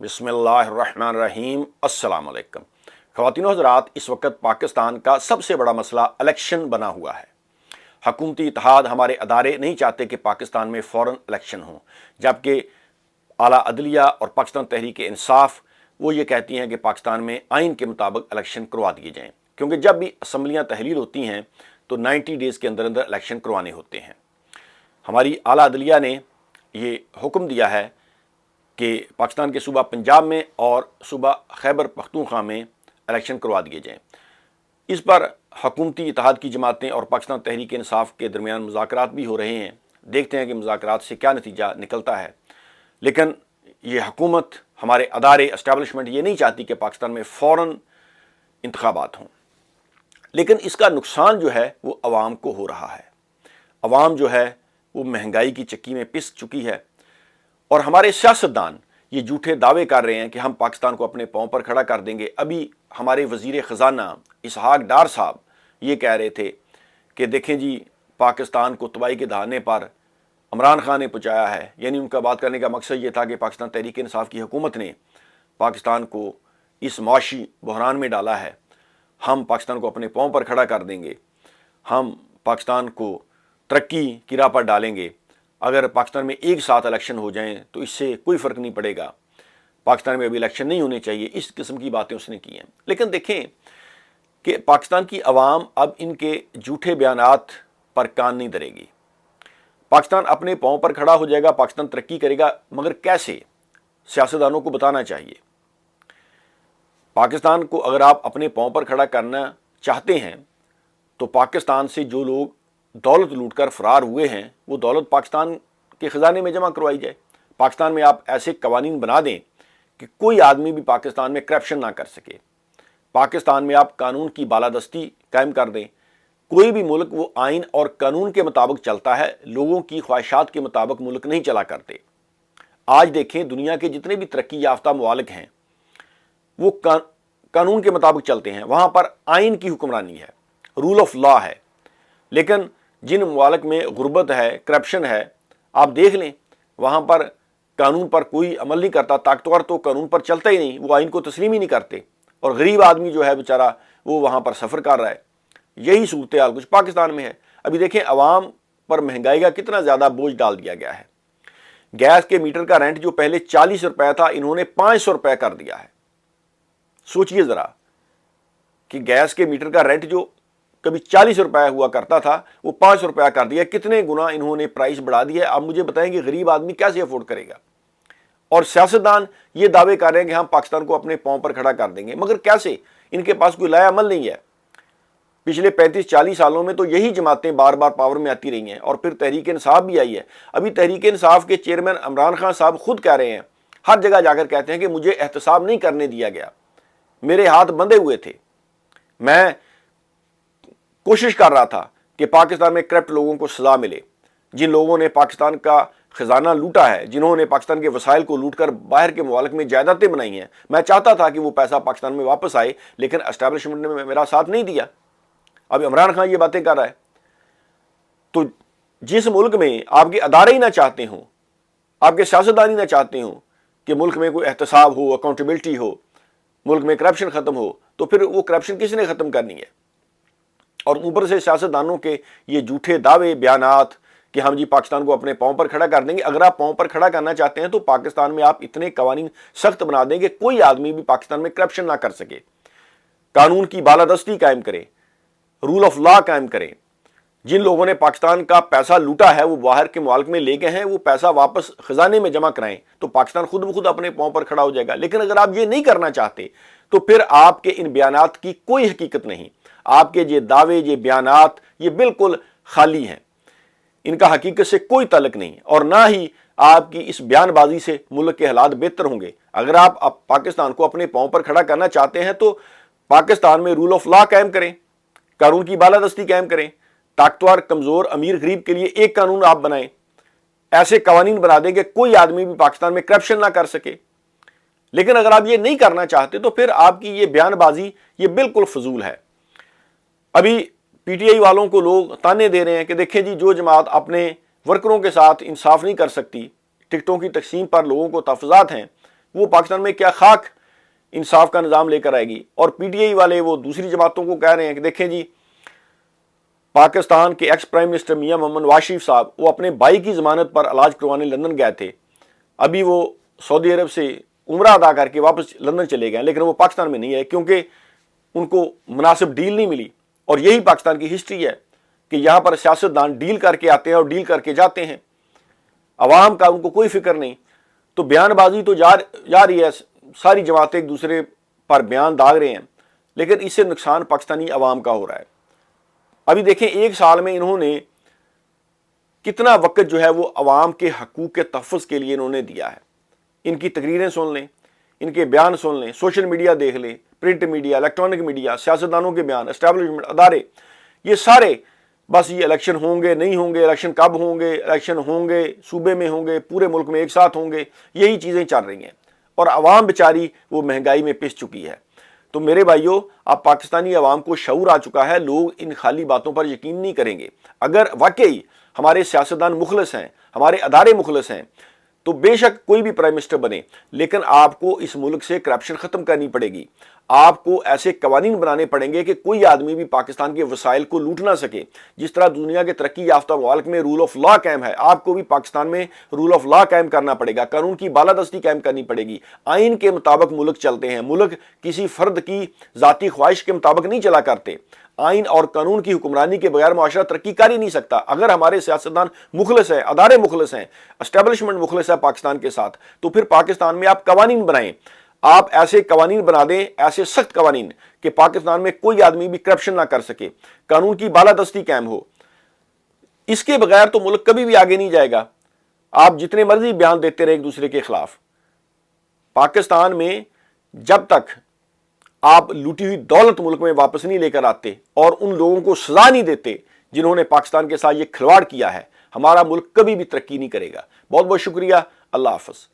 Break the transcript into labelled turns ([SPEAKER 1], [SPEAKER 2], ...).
[SPEAKER 1] बिस्मिल्लाहिर्रहमानिर्रहीम। अस्सलाम वालेकुम। ख़वातीन व हज़रात, इस वक्त पाकिस्तान का सबसे बड़ा मसला इलेक्शन बना हुआ है। हुकूमती इत्तेहाद हमारे अदारे नहीं चाहते कि पाकिस्तान में फ़ौरन इलेक्शन हो, जबकि आला अदलिया और पाकिस्तान तहरीक इंसाफ वो ये कहती हैं कि पाकिस्तान में आइन के मुताबिक इलेक्शन करवा दिए जाएँ, क्योंकि जब भी असम्बलियाँ तहलील होती हैं तो 90 डेज़ के अंदर अंदर इलेक्शन करवाने होते हैं। हमारी आला अदलिया ने ये हुक्म दिया है कि पाकिस्तान के सूबा पंजाब में और सूबा खैबर पख्तूनख्वा में इलेक्शन करवा दिए जाएँ। इस पर हुकूमती इत्तेहाद की जमातें और पाकिस्तान तहरीक इंसाफ के दरमियान मुज़ाकरात भी हो रहे हैं। देखते हैं कि मुज़ाकरात से क्या नतीजा निकलता है। लेकिन ये हुकूमत, हमारे अदारे, एस्टैब्लिशमेंट ये नहीं चाहती कि पाकिस्तान में फ़ौरन इंतखाबात हों। लेकिन इसका नुकसान जो है वो अवाम को हो रहा है। अवाम जो है वो महंगाई की चक्की में पिस चुकी है और हमारे सियासतदान ये झूठे दावे कर रहे हैं कि हम पाकिस्तान को अपने पाँव पर खड़ा कर देंगे। अभी हमारे वज़ीर ख़जाना इसहाक डार साहब ये कह रहे थे कि देखें जी, पाकिस्तान को तबाही के दहाने पर इमरान खान ने पहुँचाया है। यानी उनका बात करने का मकसद ये था कि पाकिस्तान तहरीक इंसाफ की हुकूमत ने पाकिस्तान को इस माशी बहरान में डाला है। हम पाकिस्तान को अपने पाँव पर खड़ा कर देंगे, हम पाकिस्तान को तरक्की की राह पर डालेंगे। अगर पाकिस्तान में एक साथ इलेक्शन हो जाएं तो इससे कोई फ़र्क नहीं पड़ेगा, पाकिस्तान में अभी इलेक्शन नहीं होने चाहिए। इस किस्म की बातें उसने की हैं। लेकिन देखें कि पाकिस्तान की आवाम अब इनके झूठे बयानात पर कान नहीं धरेगी। पाकिस्तान अपने पाँव पर खड़ा हो जाएगा, पाकिस्तान तरक्की करेगा, मगर कैसे? सियासतदानों को बताना चाहिए। पाकिस्तान को अगर आप अपने पाँव पर खड़ा करना चाहते हैं तो पाकिस्तान से जो लोग दौलत लूटकर फरार हुए हैं वो दौलत पाकिस्तान के ख़जाने में जमा करवाई जाए। पाकिस्तान में आप ऐसे कवानीन बना दें कि कोई आदमी भी पाकिस्तान में करप्शन ना कर सके। पाकिस्तान में आप कानून की बालादस्ती कायम कर दें। कोई भी मुल्क वो आइन और कानून के मुताबिक चलता है, लोगों की ख्वाहिशात के मुताबिक मुल्क नहीं चला करते। आज देखें, दुनिया के जितने भी तरक्की याफ्ता ममालिक हैं वो कानून के मुताबिक चलते हैं, वहाँ पर आइन की हुक्मरानी है, रूल ऑफ लॉ है। लेकिन जिन ममालिक में गुर्बत है, करप्शन है, आप देख लें वहाँ पर कानून पर कोई अमल नहीं करता। ताकतवर तो कानून पर चलता ही नहीं, वो आइन को तस्लीम ही नहीं करते, और गरीब आदमी जो है बेचारा वो वहाँ पर सफ़र कर रहा है। यही सूरत हाल कुछ पाकिस्तान में है। अभी देखें, अवाम पर महंगाई का कितना ज़्यादा बोझ डाल दिया गया है। गैस के मीटर का रेंट जो पहले 40 रुपये था, इन्होंने 500 रुपये कर दिया है। सोचिए ज़रा कि गैस के मीटर का रेंट जो कभी 40 रुपये हुआ करता था वो 500 रुपया कर दिया। कितने गुना इन्होंने प्राइस बढ़ा दिया। आप मुझे बताएं कि गरीब आदमी कैसे अफोर्ड करेगा? और सियासतदान ये दावे कर रहे हैं कि हम पाकिस्तान को अपने पाँव पर खड़ा कर देंगे, मगर कैसे? इनके पास कोई लाया अमल नहीं है। पिछले 35-40 सालों में तो यही जमातें बार बार पावर में आती रही हैं, और फिर तहरीक इंसाफ भी आई है। अभी तहरीक इंसाफ के चेयरमैन इमरान खान साहब खुद कह रहे हैं, हर जगह जाकर कहते हैं कि मुझे एहतसाब नहीं करने दिया गया, मेरे हाथ बंधे हुए थे। मैं कोशिश कर रहा था कि पाकिस्तान में करप्ट लोगों को सजा मिले, जिन लोगों ने पाकिस्तान का खजाना लूटा है, जिन्होंने पाकिस्तान के वसाइल को लूटकर बाहर के मुमालिक में जायदादें बनाई हैं। मैं चाहता था कि वो पैसा पाकिस्तान में वापस आए, लेकिन एस्टैब्लिशमेंट ने मेरा साथ नहीं दिया। अब इमरान खान ये बातें कर रहा है। तो जिस मुल्क में आपके अदारे ही ना चाहते हों, आपके सियासतदान ही ना चाहते हों कि मुल्क में कोई एहतसाब हो, अकाउंटेबिलिटी हो, मुल्क में करप्शन ख़त्म हो, तो फिर वो करप्शन किसने ख़त्म करनी है? और ऊपर से सियासतदानों के ये झूठे दावे बयानात कि हम जी पाकिस्तान को अपने पाँव पर खड़ा कर देंगे। अगर आप पाँव पर खड़ा करना चाहते हैं तो पाकिस्तान में आप इतने कवानीन सख्त बना देंगे कोई आदमी भी पाकिस्तान में करप्शन ना कर सके। कानून की बालादस्ती कायम करें, रूल ऑफ लॉ कायम करें। जिन लोगों ने पाकिस्तान का पैसा लूटा है वो बाहर के मुल्क में ले गए हैं, वो पैसा वापस खजाने में जमा कराएं, तो पाकिस्तान खुद ब खुद अपने पाँव पर खड़ा हो जाएगा। लेकिन अगर आप ये नहीं करना चाहते तो फिर आपके इन बयानात की कोई हकीकत नहीं। आपके ये दावे, ये बयानात, ये बिल्कुल खाली हैं, इनका हकीकत से कोई ताल्लुक नहीं, और ना ही आपकी इस बयानबाजी से मुल्क के हालात बेहतर होंगे। अगर आप पाकिस्तान को अपने पाँव पर खड़ा करना चाहते हैं तो पाकिस्तान में रूल ऑफ लॉ कायम करें, कानून की बालादस्ती कायम करें, ताकतवर, कमज़ोर, अमीर, गरीब के लिए एक कानून आप बनाएं। ऐसे कवानीन बना दें कि कोई आदमी भी पाकिस्तान में करप्शन ना कर सके। लेकिन अगर आप ये नहीं करना चाहते तो फिर आपकी ये बयानबाजी ये बिल्कुल फजूल है। अभी पीटीआई वालों को लोग ताने दे रहे हैं कि देखें जी, जो जमात अपने वर्करों के साथ इंसाफ नहीं कर सकती, टिकटों की तकसीम पर लोगों को तहफ़्फ़ुज़ात हैं, وہ پاکستان میں کیا خاک انصاف کا نظام لے کر آئے گی؟ اور پی ٹی آئی والے وہ دوسری جماعتوں کو کہہ رہے ہیں کہ دیکھیں جی پاکستان کے ایکس پرائم منسٹر میاں محمد نواز شریف صاحب وہ اپنے بھائی کی ضمانت پر علاج کروانے لندن گئے تھے، ابھی وہ سعودی عرب سے عمرہ ادا کر کے واپس لندن چلے گئے، لیکن وہ پاکستان میں نہیں ہے کیونکہ ان کو مناسب ڈیل نہیں ملی۔ اور یہی پاکستان کی ہسٹری ہے کہ یہاں پر سیاستدان ڈیل کر کے آتے ہیں اور ڈیل کر کے جاتے ہیں، عوام کا ان کو کوئی فکر نہیں۔ تو بیان بازی تو جا رہی ہے، ساری جماعتیں ایک دوسرے پر بیان داغ رہے ہیں، لیکن اس سے نقصان پاکستانی عوام کا ہو رہا ہے۔ ابھی دیکھیں 1 سال میں انہوں نے کتنا وقت جو ہے وہ عوام کے حقوق کے تحفظ کے لیے انہوں نے دیا ہے۔ ان کی تقریریں سن لیں، ان کے بیان سن لیں، سوشل میڈیا دیکھ لیں، پرنٹ میڈیا، الیکٹرانک میڈیا، سیاستدانوں کے بیان، اسٹیبلشمنٹ ادارے، یہ سارے بس یہ الیکشن ہوں گے نہیں ہوں گے، الیکشن کب ہوں گے، الیکشن ہوں گے صوبے میں ہوں گے، پورے ملک میں ایک ساتھ ہوں گے، یہی چیزیں چل رہی ہیں، اور عوام بیچاری وہ مہنگائی میں پس چکی ہے۔ تو میرے بھائیوں، اب پاکستانی عوام کو شعور آ چکا ہے، لوگ ان خالی باتوں پر یقین نہیں کریں گے۔ اگر واقعی ہمارے سیاستدان مخلص ہیں، ہمارے ادارے مخلص ہیں، تو بے شک کوئی بھی پرائم منسٹر بنے، لیکن آپ کو اس ملک سے کرپشن ختم کرنی پڑے گی۔ آپ کو ایسے قوانین بنانے پڑیں گے کہ کوئی آدمی بھی پاکستان کے وسائل کو لوٹ نہ سکے۔ جس طرح دنیا کے ترقی یافتہ ممالک میں رول آف لا قائم ہے، آپ کو بھی پاکستان میں رول آف لا قائم کرنا پڑے گا، قانون کی بالادستی قائم کرنی پڑے گی، آئین کے مطابق ملک چلتے ہیں، ملک کسی فرد کی ذاتی خواہش کے مطابق نہیں چلا کرتے۔ آئین اور قانون کی حکمرانی کے بغیر معاشرہ ترقی کر ہی نہیں سکتا۔ اگر ہمارے سیاستدان مخلص ہیں، ادارے مخلص ہیں، اسٹیبلشمنٹ مخلص ہے پاکستان کے ساتھ، تو پھر پاکستان میں آپ قوانین بنائیں، آپ ایسے قوانین بنا دیں، ایسے سخت قوانین کہ پاکستان میں کوئی آدمی بھی کرپشن نہ کر سکے، قانون کی بالادستی قائم ہو۔ اس کے بغیر تو ملک کبھی بھی آگے نہیں جائے گا۔ آپ جتنے مرضی بیان دیتے رہے ایک دوسرے کے خلاف، پاکستان میں جب تک آپ لوٹی ہوئی دولت ملک میں واپس نہیں لے کر آتے اور ان لوگوں کو سزا نہیں دیتے جنہوں نے پاکستان کے ساتھ یہ کھلواڑ کیا ہے، ہمارا ملک کبھی بھی ترقی نہیں کرے گا۔ بہت بہت شکریہ، اللہ حافظ۔